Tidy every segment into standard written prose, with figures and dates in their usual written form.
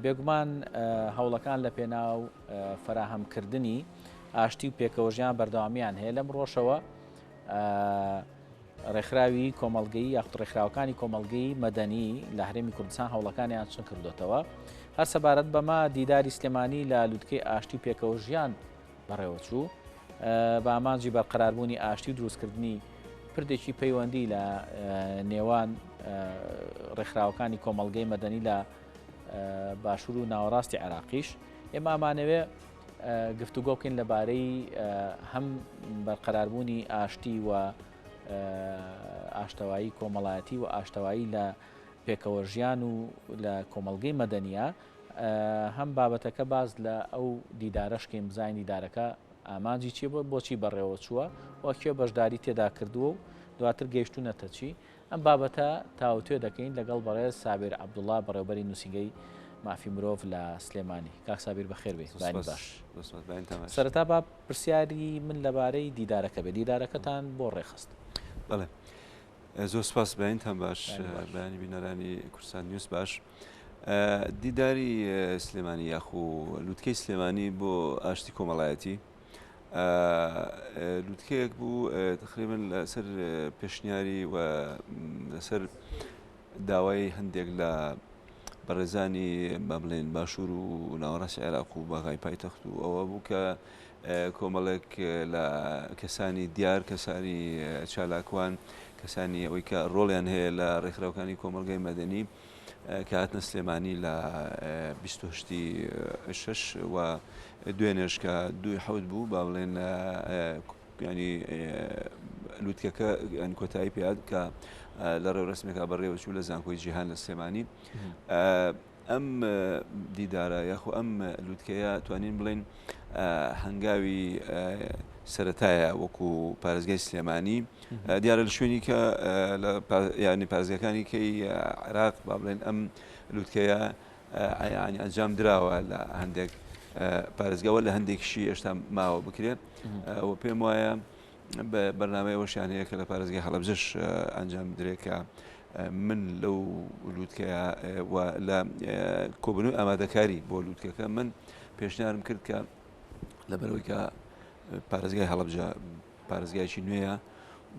بێگومان هەوڵەکان لە پێناو فراهەمکردنی ئاشتی و پێکەوەژیان بەردەوامیان هەیە لەم ڕۆژەوە ڕێکخراوی کۆمەڵگەی یاخود ڕێکخراوەکانی کۆمەڵگەی مەدەنی لە هەرێمی کوردستان هەوڵەکانیان چۆن کردوێتەوە هەر سەبارەت بەما دیداری سلێمانی لە لووتکەی ئاشتی پێکەوەژیان بەڕێوەچوو بە ئامانجی بەرقەراربوونی ئاشتی و دروستکردنی پردێکی پەیوەندی لە نێوان ڕێکخراوەکانی کۆمەڵگەی مەدەنی لە باشوور و ناوەڕاستی عێراقیش ئێمە ئامانەوێ گفتوگۆ بکەین لەبارەی هەم بەرقەراربوونی ئاشتی و ئاشتەوایی کۆمەڵایەتی و ئاشتەوایی لە پێکەوەژیان و لە کۆمەڵگەی مەدەنیە هەم بابەتەکە باز لە ئەو دیدارەشکەین بزانین دیدارەکە ئامانجی چی بۆ بۆچی بەڕێوە چووە وەکوێ بەشداری تێدا کردووە و دواتر گەیشتونەتە چی ئەم بابەتە تاوتوێ دەکەین لەگەڵ بەڕێز سابیر عەبدوڵڵا بەڕێوەبەری نووسینگەی مافی مرۆڤ لە سلێمانی. کاک سابیر بەخێر بێ. باش سەرەتا با پرسیاری من لەبارەی دیدارەکە بێ دیدارەکەتان بۆ ڕێخست. بەڵێ زۆر سپاس بەینتان باش بەیانی بینەرانی کورسان نیوز باش. دیداری سلێمانی یاخو لووتکەی سلێمانی بۆ ئاشتی کۆمەڵایەتی لووتکەیەک بوو تقریبا لەسەر پێشنیاری و لەسەر داوای هەندێک لە بەڕێزانی با بڵێن باشوور و ناوەڕاستی عێراق و باغای پایتەخت و ئەوە بوو کە کۆمەڵێک لە کەسانی دیار کەسانی چالاکوان کەسانی ئەوەی کە ڕۆڵیان هەیە لە ڕێکخراوەکانی کۆمەڵگەی مەدەنی کە هاتنە سلێمانی لە 28 و دوێنێش کە 2 بوو با بڵێن ینی لووتکەکە کۆتایی پێات کە لە ڕێو ڕسمێکا بەڕێوەچوو لە زانکۆی جیهان لە سلێمانی ئەم دیدارە یاخو ئەم لووتکەیە توانین بڵێن هەنگاوی سەرەتایە وەکو پارێزگای سلێمانی دیارە لە شوێنی کە ینی پارێزگەکانی کەی عێراق با بڵێن ئەم لووتکەیە ینی ئەنجام دراوە لە هەندێک پارێزگاوە لە هەندێکشی هێشتا ماوە بکرێت و پێم وایە بەرنامەیەوەشیان هەیە کە لە پارێزگای هەڵەبجەش ئەنجام بدرێت کە من لەو لووتکەیە لە کۆبنەوەی ئامادەکاری بۆ لووتکەکە من پێشنیارم کرد کە لەبەرەوەی کە پارێزگای هەڵەبجە پارێزگایکی نوێیە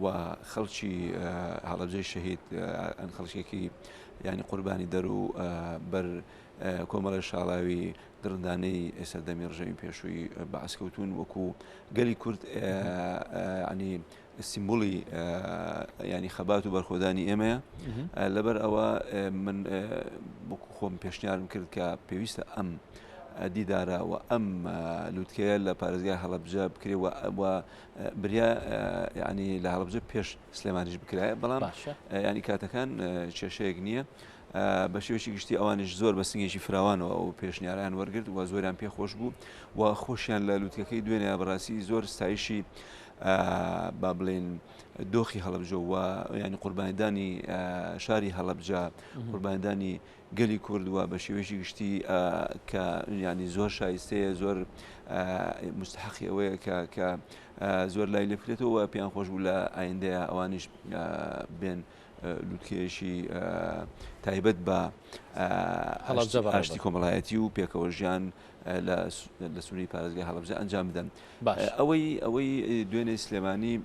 و خەڵکی هەڵەبجەی شەهید ئەن خەڵکێکی ینی قوربانی دەر و بەر کۆمەڵە شاڵاوی درندانەی ئێستا دەمی ڕژەمی پێشووی بەعسکەوتون وەکو گەلی کورد ینی سیمبولی ینی خەبات و بەرخۆدانی ئێمەیە لەبەر ئەوە من وەکو خۆم پێشنیارم کرد کە پێویستە ئەم دیدارە و ئەم لووتکەیە لە پارێزگای هەڵەبجە بکرێ و بریا ینی لە هەڵەبجە پێش سلێمانیش بکرایە بەڵام ینی کاتەکان کێشەیەک نییە بە شێوەیەکی گشتی ئەوانش زۆر بە سنگێکی فراوانەوە ئەو پێشنیاران وەرگرت و زۆریان پێخۆش بوو و خۆشیان لە لووتکەکەی دوێنێ بەڕاستی زۆر ستایشی با بڵێن دۆخی هەڵەبجە و ینی قوربانیدانی شاری هەڵەبجە قوربانیدانی گەلی کورد وە بە شێوەیەکی گشتی کە ینی زۆر شایستەیە زۆر مستحقی ئەوەیە کە زۆر لای لێ بکرێتەوە پێیان خۆش بوو لە ئایندەیە ئەوانیش بێن لووتکێشی تایبەت بە ئاشتی کۆمەڵایەتی و پێکەوەژیان لە سووری پارێزگای هەڵەبجە ئەنجام بدەن. ئەوەی دوێنێ سلێمانی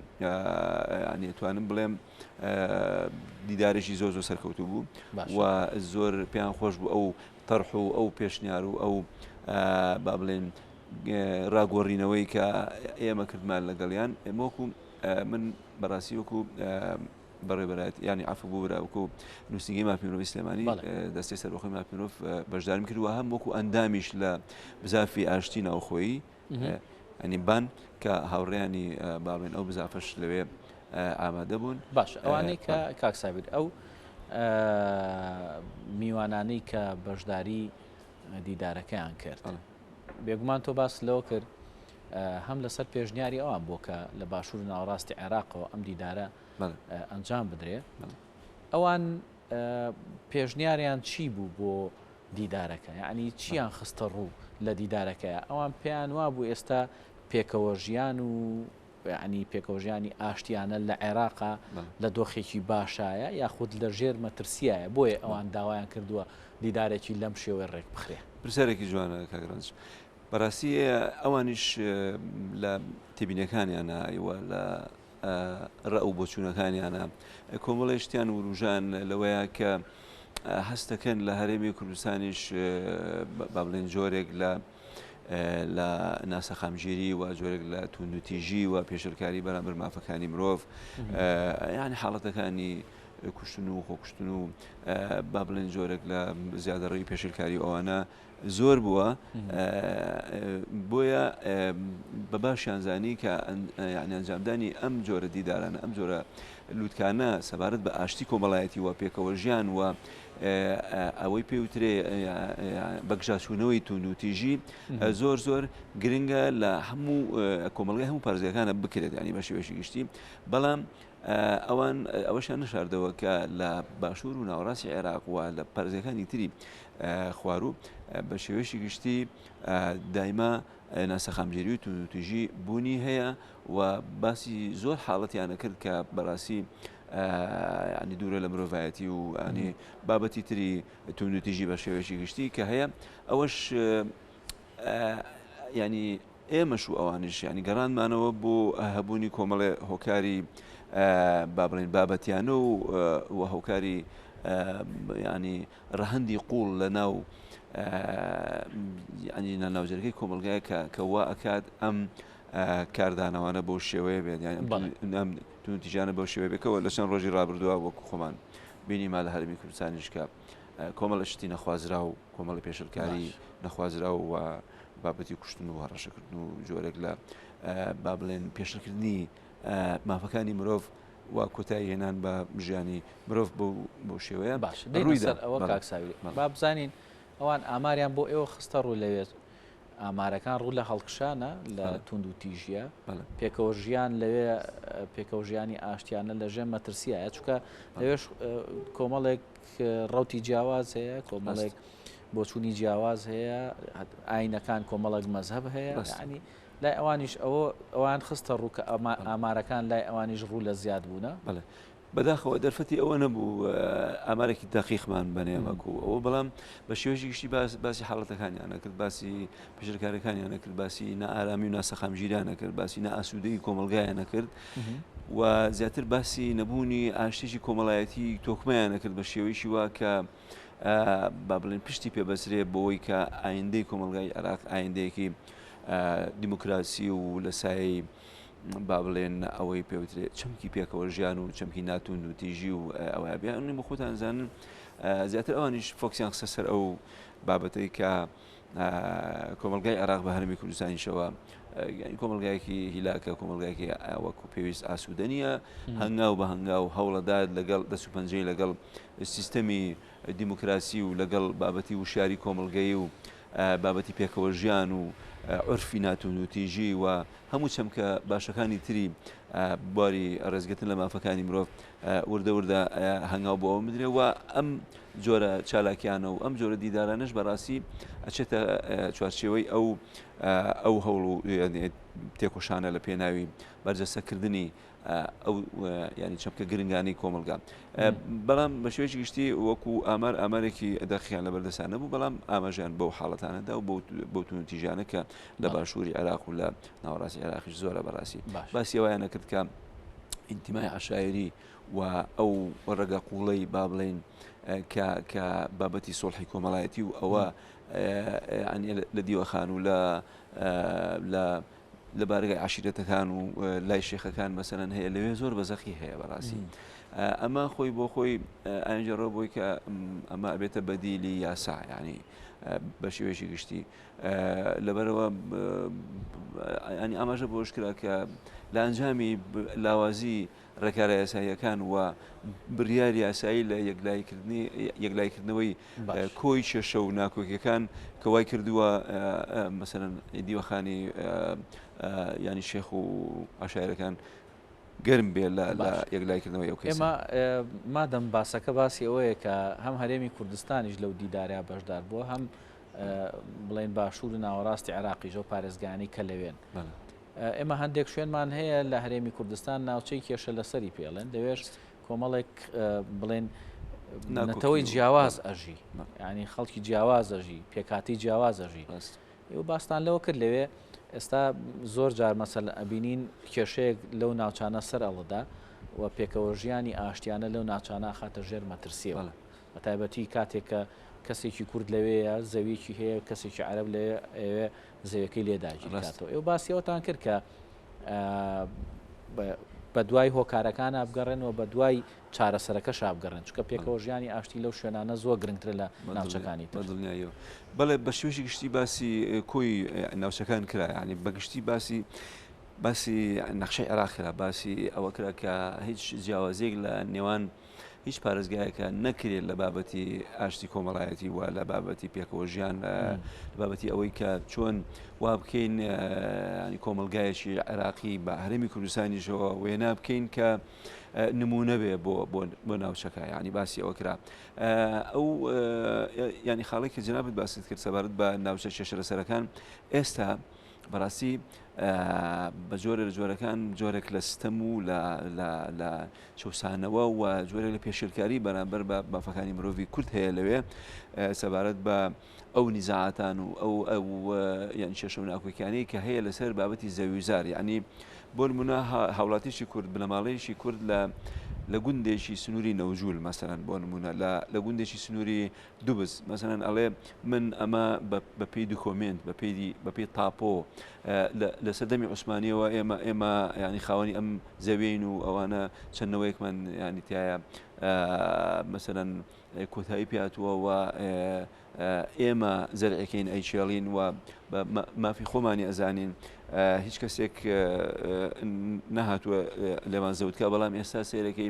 ینی توانم بڵێم دیدارێکی زۆر سەرکەوتوو بوو و زۆر پێیان خۆش بوو ئەو تەرح و ئەو پێشنیار و ئەو با بڵێن ڕاگۆڕینەوەی کە ئێمە کردمان لەگەڵیان ئێمەوەکو من بەڕاستی وەکو بەڕێبەرایەت ینی عەفو بوو وەکو نووسینگەی مافی مرۆڤی سلێمانی دەستەی سەربەخۆی مافی مرۆڤ بەشداریم کردووە هەم وەکو ئەندامیش لە بزافی ئاشتی ناوخۆیی ئەنی بان کە هاوڕێیانی با بڵێن ئەو بزافەش لەوێ ئامادە بوون. باش ئەوانەی کە کاک سابیر ئەو میوانانەی کە بەشداری دیدارەکەیان کرد بێگومان تۆ باس لەوە کرد هەم لەسەر پێشنیاری ئەوان بۆ کە لە باشوور و ناوەڕاستی عێراقەوە ئەم دیدارە ئەنجام بدرێ ئەوان پێشنیاریان چی بوو بۆ دیدارەکە یعنی چیان خستە ڕوو لە دیدارەکەیە ئەوان پێیان وا بوو ئێستا پێکەوەژیان و ینی پێکەوژیانی ئاشتیانە لە عێراقا لە دۆخێکی باشایە یاخود لە ژێر مەترسیایە بۆیە ئەوان داوایان کردووە دیدارێکی لەم شێوەی ڕێک بخرێ. پرسیارێکی جوانە کاگرانج بەڕاستی ئەوانیش لە تێبینەکانیانەوە لە ڕە و بۆچوونەکانیانە کۆمەڵی شتیان وروژان لەوەیە کە هەستەکەن لە هەرێمی کوردستانیش با بڵێن جۆرێک لە ناسەخامگیری و جۆرێک لە توندوتیژی و پێشەرکاری بەرامبەر مافەکانی مرۆڤ یعنی حاڵەتەکانی کوشتن و خۆکوشتن و با بڵێن جۆرێک لە زیادەڕەوی پێشەرکاری ئەوانە زۆر بووە بۆیە بە باشیانزانی کە یعنی ئەنجامدانی ئەم جۆرە دیدارانە ئەم جۆرە لووتکانە سەبارەت بە ئاشتی کۆمەڵایەتی و پێکەوە ژیان و ئەوەی پێوترێ بەگژاچوونەوەی توندوتیژی زۆر زۆر گرنگە لە هەموو کۆمەڵگەی هەموو پارێزگاکانە بکرێت ینی بە شێوەیەکی گشتی بەڵام ئەوان ئەوەشان نەشاردەوە کە لە باشوور و ناوەڕاستی عێراق و لە پارێزەکانی تری خوارو بە شێوەیەکی گشتی دایما ناسەخامگیری و توندوتیژی بوونی هەیە و باسی زۆر حاڵەتیانە کرد کە بەڕاستی ینی دوورە لە مرۆڤایەتی و ینی بابەتی تری توندوتیژی بە شێوەیەکی گشتی کە هەیە ئەوەش ینی ئێمەش و ئەوانش ینی گەڕانمانەوە بۆ هەبوونی کۆمەڵێ هۆکاری با بڵێن بابەتیانە و هۆکاری ینی ڕەهەندی قوڵ لە ناو ینی ناوجەرگەی کۆمەلگایە کە وا ئەکات ئەم کاردانەوانە بۆ شێوەیە بێت ئەم توندوتیژانە بۆ شێوەیە بێتەوە لە چەند ڕۆژی ڕابردووە وەکو خۆمان بینیما لە هەرمی کوردستانیش کە کۆمەڵە شتی نەخوازرا و کۆمەڵی پێشەرکاری نەخوازرا و بابەتی کوشتن و هەڕەشەکردن و جۆرێک لە با بڵێن پێشەکردنی مافەکانی مرۆڤ و کۆتایی هێنان بە ژیانی مرۆڤ بۆ شێوەیە باش ڕوویدا ئەوە کاکساوی با بزانین ئەوان ئاماریان بۆ ئێوە خستە ڕوو لەوێت ئامارەکان ڕوو لە هەڵکشانە لە توندوتیژیە پێکەوە ژیان لەوێ پێکەوە ژیانی ئاشتیانە لە ژێر مەترسیایە چونکە لەوێش کۆمەڵێک ڕەوتی جیاواز هەیە کۆمەڵێک بۆچوونی جیاواز هەیە ئاینەکان کۆمەڵک مەزهب هەیە ینی لای ئەوانیش ئەوان خستە ڕوو کە ئامارەکان لای ئەوانیش ڕوو لە زیاد بوونە بەداخەوە دەرفەتی ئەوە نەبوو ئامارێکی دەقیقمان بەنێمەکو ئەوە بەڵام بە شێوەیەکی گشتی باسی حاڵەتەکانیانە کرد باسی پێشەرکاریەکانیانە کرد باسی نائارامی و ناسەخامگیریانە کرد باسی نائاسوودەی کۆمەلگایانە کرد و زیاتر باسی نەبوونی ئاشتیی کۆمەڵایەتی تۆکمەیانە کرد بە شێوەیەکی وا کە با بڵێن پشتی پێبەسرێ بۆەوەی کە ئایندەی کۆمەلگای عێراق ئایندەیەکی دیموکراسی و لە سای با بڵێن ئەوەی پێوترێت چەمکی پێکەوە ژیان و چەمکی ناتوندوتیژی و ئەوە بیان بە خۆتان زانن زیاتر ئەوانیش فۆکسیان خستە سەر ئەو بابەتەی کە کۆمەلگای عێراق بە هەرمی کوردستانیشەوە کۆمەلگایەکی هیلاکە کۆمەلگایەکی وەکو پێویست ئاسوودە نیە هەنگاو بە هەنگاو هەوڵەداد لەگەڵ دەست و پەنجەی لەگەڵ سیستەمی دیموکراسی و لەگەڵ بابەتی وشاری کۆمەلگەی و بابەتی پێکەوە ژیان و عرفی ناتوندوتیژی و هەموو چەمکە باشەکانی تری بواری ڕێزگەتن لە مافەکانی مرۆڤ وردە وردە هەنگاو بۆ ئەوە بدرێ و ئەم جۆرە چالاکیانە و ئەم جۆرە دیدارانش بەڕاستی ئەچێتە چوارچێوەی ئەو هەوڵ و تێکۆشانە لە پێناوی بەرجەستەکردنی ئەو ینی چەمکە گرنگانی کۆمەلگا بەڵام بە شێوەیەکی گشتی وەکو ئامارێکی دەقیقیان لە بەردەستان نەبوو بەڵام ئاماژیان بەو حاڵەتانەدا و بۆ توندوتیژانە کە لە باشووری عێراق و لە ناوەڕاستی عێراقیش زۆرە بەڕاستی باسی ئەویانە کرد کە ئینتیمای عەشایری و ئەو ڕێگە قوڵەی با بڵێن کە بابەتی سۆڵحی کۆمەڵایەتی و ئەوە لە دیوەخان و لە بارگای عشیرەتەکان و لای شێخەکان مەسەرەن هەیە لەوێ زۆر بەزەخی هەیە بەڕاستی ئەمە خۆی بۆ خۆی ئەنجەڕۆ بۆی کە ئەمە ئەبێتە بەدیلی یاسا ینی بە شێوەیەکی گشتی لەبەرەوە ینی ئاماژە بۆش کرا کە لە ئەنجامی لاوازی ڕێکارە یاساییەکان و بڕیاری یاسایی لە یەکلایکردنەوەی کۆی کێشە و ناکۆکیەکان کە وای کردووە مەسەرەن دیوەخانی ینی شێخ و عەشایرەکان گەرم بێ لە یەکلایکردنەوەی ئەو کەسە. ئێمە مادەم باسەکە باسی ئەوەیە کە هەم هەرێمی کوردستانیش لەو دیداریا بەشدار بووە هەم بڵێن باشوور و ناوەڕاستی عێراقیش و پارێزگانی کە لەوێن ئێمە هەندێک شوێنمان هەیە لە هەرێمی کوردستان ناوچەی کێشە لەسەری پێڵێن دەوێت کۆمەڵێک بڵێن نەتەوەی جیاواز ئەژی ینی خەڵکی جیاواز ئەژی پێکاتی جیاواز ئەژی ئێوە باستان لەوە کرد لەوێ ئێستا زۆر جار مەسەل ئەبینین کێشەیەک لەو ناوچانە سەر ئەڵدا و پێکەوە ژیانی ئاشتیانە لەو ناوچانە خاتە ژێر مەترسیەوە بە تایبەتی کاتێکە کەسێکی کورد لەوەیە زەویکی هەیە کەسێکی عەرەب لەوێ زەویەکەی لێداگیرێتەوە ئێوە باسیەوەتان کرد کە بە دوای هۆکارەکان ئابگەڕێنەوە بە دوای چارەسەرەکەش ئابگەڕێن چکە پێکەوە ژیانی ئاشتی لەو شوێنانە زۆر گرنگترە لە ناوچەکانی دڵنیاییەوە بەڵێ بە شێوەیەکی گشتی باسی کۆی ناوچەکان کرا ینی بەگشتی باسی نەخشەی عێراقیرا باسی ئەوە کرا کە هیچ جیاوازێک لە نێوان هیچ پارێزگایەکە نەکرێت لە بابەتی ئاشتی کۆمەڵایەتی و لە بابەتی پێکەوە ژیان لە بابەتی ئەوەی کە چۆن وا بکەین ینی کۆمەلگایەکی عێراقی بە هەرێمی کوردستانیشەوە وێنە بکەین کە نمونە بێ بۆ ناوچەکە ینی باسی ئەوە کرا ئەو ینی خاڵی کە جنابەت باست کرد سەبارەت بە ناوچە کێشە لەسەرەکان ئێستا بەڕاستی بە جۆرە لە جۆرەکان جۆرێک لە ستەم و لە شەوسانەوە و جۆرێک لە پێشێرکاری بەرامبەر بە بافەکانی مرۆڤی کورد هەیە لەوێ سەبارەت بە ئەو نیزاعاتان و ئەو یان کێشە و ناکۆکیانەی کە هەیە لەسەر بابەتی زەویزار یعنی بۆ نمونە هاوڵاتیشی کورد بنەماڵەیەکی کورد لە گوندێکی سنووری نەوجول مەسەرەن بۆ نمونە لە گوندێکی سنووری دووبز مەسەرەن ئەڵێ من ئەمە بە پێی دوکۆمنت بە پێی تاپۆ لە سەردەمی عوسمانیەوە ئێمە ینی خاوەنی ئەم زەوێین و ئەوانە چەندنەوەیەکمان ینی تایە مەسەرەن کۆتایی پێاتوە و ئێمە زەرعەکەین ئەیچێڵین و مافی خۆمانی ئەزانین هیچ کەسێک نەهاتووە لێوان زەوتکە بەڵام ئێستا سێرەکەی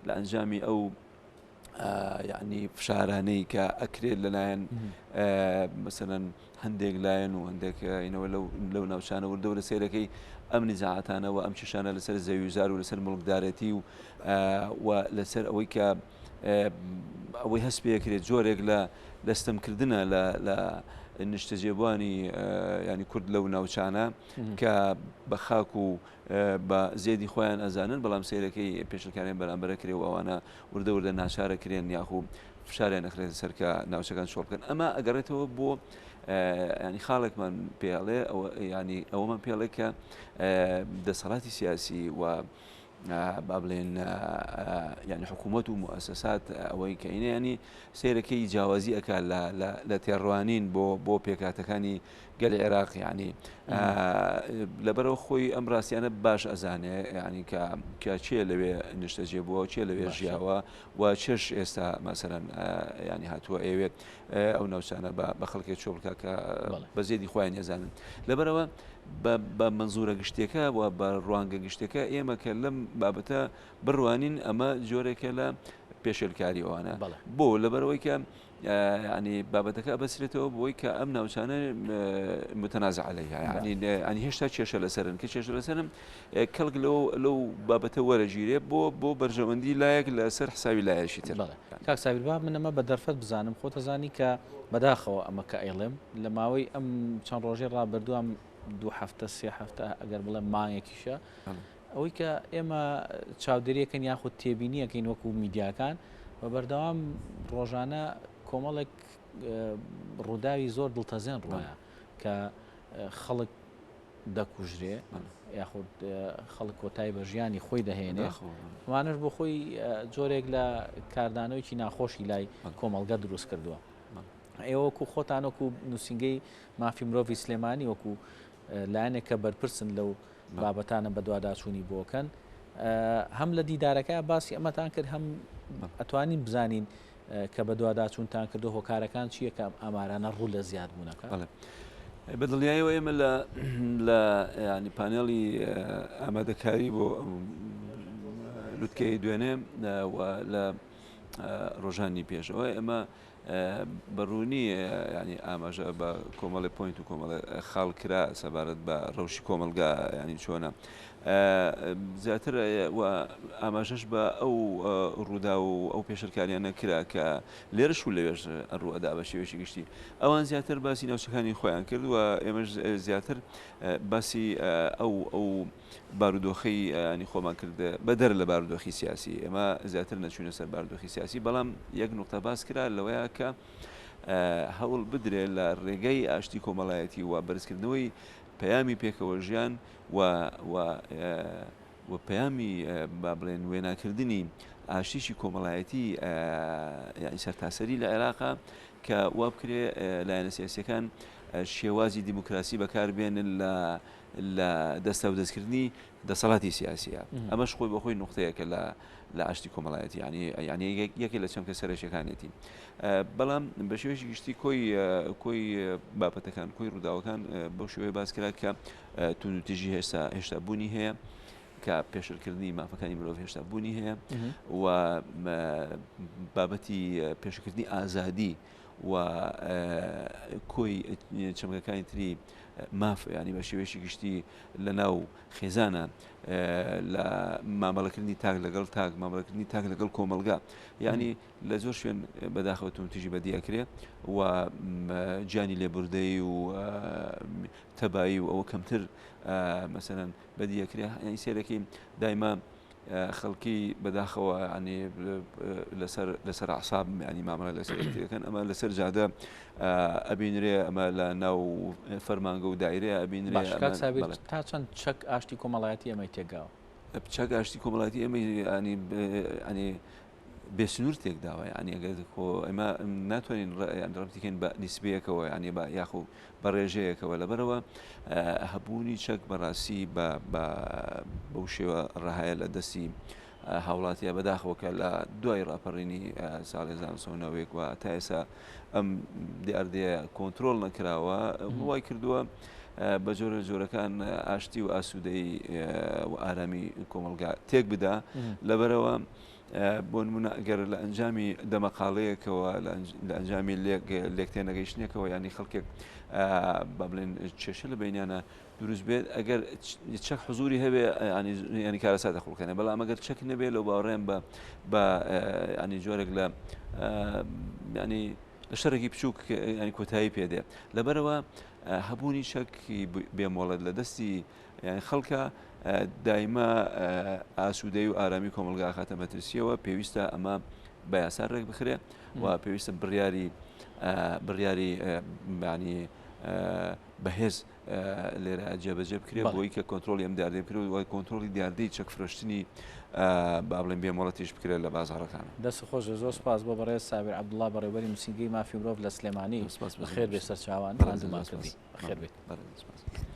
لە ئەنجامی ئەو یعنی فشارانەی کە ئەکرێت لەلایەن مەسەرەن هەندێک لایەن و هەندێکینەوە لەو ناوچانە وردە و لە سێرەکەی ئەم نیزاعاتانەوە ئەم چشانە لەسەر زەویزار و لەسەر مڵکدارەتی و لەسەر ئەوەی کە ئەوەی هەست پێکرێت جۆرێک لە دەستەمکردنە لە نیشتەجێبوانی ینی کورد لەو ناوچانە کە بە خاک و بە زێدی خۆیان ئەزانن بەڵام سیرەکەی پێشەکانیان بەرامبەرە کرێ و ئەوانە وردە ناچارە کرێن یاخو فشاریان نەخرێت سەرکە ناوچەکان شۆ بکەن ئەمە ئەگەڕێتەوە بۆ ینی خاڵێکمان پێڵێ ینی ئەوەمان پێڵێ کە دەسەڵاتی سیاسی و با بڵێن ینی حکوومەت و مؤسسات ئەوەی کە ئینە ینی سیرەکەی جیاوازی ئەکات لە تێڕوانین بۆ پێکاتەکانی گەلی عێراق ینی لەبەرەوە خۆی ئەم ڕاستیانە باش ئەزانێ ینی کە چێ لەوێ نیشتەجێ بووە چێ لەوێ ژیاوە و چێش ئێستا مەسەرەن ینی هاتووە ئەوێت ئەو ناوچانە بە خەڵکی چۆ بکە کە بە زێدی خۆیان ێزانن لەبەرەوە بە منزورە گشتێکە و بە ڕوانگە گشتێکە ئێمە کە لەم بابەتە بڕوانین ئەمە جۆرێکە لە پێشێلکاری ئەوانە بۆ لەبەرەوەی کە ینی بابەتەکە بەسرێتەوە بۆی کە ئەم ناوچانە متەنازع عەلەیها ینی هێشتا کێشە لەسەرن کە کێشە لەسەرم کەڵک لەو بابەتە وەرەگیرێ بۆ بەرژەوەندی لایەک لەسەر حساوی لایەشی تر کاک سابیر با من ئەمە بە دەرفەت بزانم خۆتەزانی کە بەداخەوە ئەمە کە ئەیڵێم لە ماوەی ئەم چەند ڕۆژێ ڕابردووە 2 هەفتە 3 هەفتە ئەگەر بڵێ مانگێکیشە ئەوەی کە ئێمە چاودێریەکەن یاخود تێبینیەکەین وەکو میدیاکان بە بەردەوام ڕۆژانە کۆمەڵێک ڕووداوی زۆر دڵتەزێن ڕوایە کە خەڵک دەکوژرێ یاخود خەڵک کۆتایی بە ژیانی خۆی دەهێنێ وانش بۆ خۆی جۆرێک لە کاردانەوەیکی ناخۆشی لای کۆمەڵگە دروست کردووە ئێوە وەکو خۆتان وەکو نووسنگەی مافی مرۆڤی سلێمانی وەکو لایەنێک کە بەرپرسن لەو بابەتانە بە دوواداچوونی بۆکەن هەم لە دیدارەکە باسی ئەمەتان کرد هەم ئەتوانین بزانین کە بە دوواداچوونتان کردو هۆکارەکان چییە کە ئامارانە ڕوو لە زیاد بوونەکە بە دڵنیاییەوە ئێمە لە ینی پانێڵی ئامادەکاری بۆ لوتکەی دوێنێ لە ڕۆژانی پێشەوە ئێمە بەڕوونی ینی ئاماژە بە کۆمەڵی پوینت و کۆمەڵی خاڵ کرا سەبارەت بە ڕەوشی کۆمەلگا ینی چۆنە زیاتر ئاماژەش بە ئەو ڕوودا و ئەو پێشەرکاریانە کرا کە لێرەش و لەوێژ ڕوەدا بە شێوەیەکی گشتی ئەوان زیاتر باسی ناوچەکانی خۆیان کرد و ئێمەش زیاتر باسی ئەو بارودۆخی ینی خۆمان کرد بەدەر لە بارودۆخی سیاسی ئێمە زیاتر نەچوونە سەر بارودۆخی سیاسی بەڵام یەک نقطە باس کرا لەوەیە کە هەوڵ بدرێت لە ڕێگەی ئاشتی کۆمەڵایەتی و بەرزکردنەوەی پەیامی پێکەوە ژیان و پەیامی با بڵێن وێناکردنی ئاشتیشی کۆمەڵایەتی یعنی سەرتاسەری لە عێراقا کە وا بکرێ لایەنە سیاسیەکان شێوازی دیموکراسی بەکاربێنن لە دەستە و دەستکردنی دەسەڵاتی سیاسیە ئەمەش خۆی بەخۆی نقطەیەکە لە ئاشتی کۆمەڵایەتی ینی یەکێک لە چەمکە سەرشەکانێتی بەڵام بە شێوەیەکی گشتی کۆی بابەتەکان کۆی ڕووداوەکان بەو شێوەیە باس کرا کە تونوتیژی هێشتا بوونی هەیە کە پێشکردنی مافەکانی مرۆڤ هێشتا بوونی هەیە و بابەتی پێشکردنی ئازادی و کۆی چەمکەکانی تری ماف ینی بە شێوەیەکی گشتی لە ناو خێزانە لە مامەڵەکردنی تاک لەگەڵ تاک مامەڵەکردنی تاک لەگەڵ کۆمەلگا ینی لە زۆر شوێن بەداخەوە تونتیژی بەدیەکرێ و گیانی لێبوردەی و تەبایی و ئەوە کەمتر مەسەرەن بەدیەکرێ ینی سێرەکەی دایما خەڵکی بەداخەوە ینی لەسەر عساب ینی مامەڵە لەسەرەکەن ئەمە لەسەر جادە ئەبینرێ ئەمە لە ناو فەرمانگە و دایرێ ئەبینرێ تا چەند چەک ئاشتی کۆمەڵایەتی ئەمەی تێگاوە چەک ئاشتی کۆمەڵایەتی ئەمە ینی بێسنوور تێکداوە ینی ئەگەر ئێمە ناتوانین ڕەبتیکەین بە نیسبەیەکەوە ینی بە یاخو بە ڕێژەیەکەوە لەبەرەوە هەبوونی چەک بەڕاستی بەو شێوە ڕەهایە لە دەستی هاوڵاتیە بەداخەوەکە لە دوای ڕاپەڕینی ساڵی 1990 و تا ئێستا ئەم دیاردەیە کۆنتترۆل نەکراوە وای کردووە بە جۆرە جۆرەکان ئاشتی و ئاسوودەی و ئارامی کۆمەلگا تێک بدا لەبەرەوە بۆ نمونە ئەگەر لە ئەنجامی دەمەقاڵەیەکەوە لە ئەنجامی لێکتێنەگەیشتنێکەوە ینی خەڵکێک با بڵێن کێشە لە بینیانە دروست بێت ئەگەر چەک حزوری هەبێ ینی کارەسات دەخڵکەنێ بەڵام ئەگەر چەک نەبێت لەو باوەڕێن بە ینی جۆرێک لە ینی لە شەرێکی بچووک ینی کۆتایی پێدێ لەبەرەوە هەبوونی چەکی بێمۆڵەت لە دەستی یانی خەڵکە دایما ئاسوودەی و ئارامی کۆمەلگا خاتە مەترسیەوە پێویستە ئەمە بە یاسار ڕێک بخرێ و پێویستە بڕیاری ینی بەهێز لێرە جێبەجێ بکرێ بۆی کە کۆنتترۆلی ئەم دیاردەی بکرێت و کۆنتترۆلی دیاردەی چەک فرۆشتنی با بڵێن بێمۆڵەتیش بکرێت لە بازاڕەکان دەست خۆش زۆر سپاس بۆ بەڕێز سابیر عەبدوڵڵا بەڕێوەبەری نووسینگەی مافی مرۆڤ لە سلێمانی خێر بێ سەرچاوان ڕاندومان کردی خێر بێت.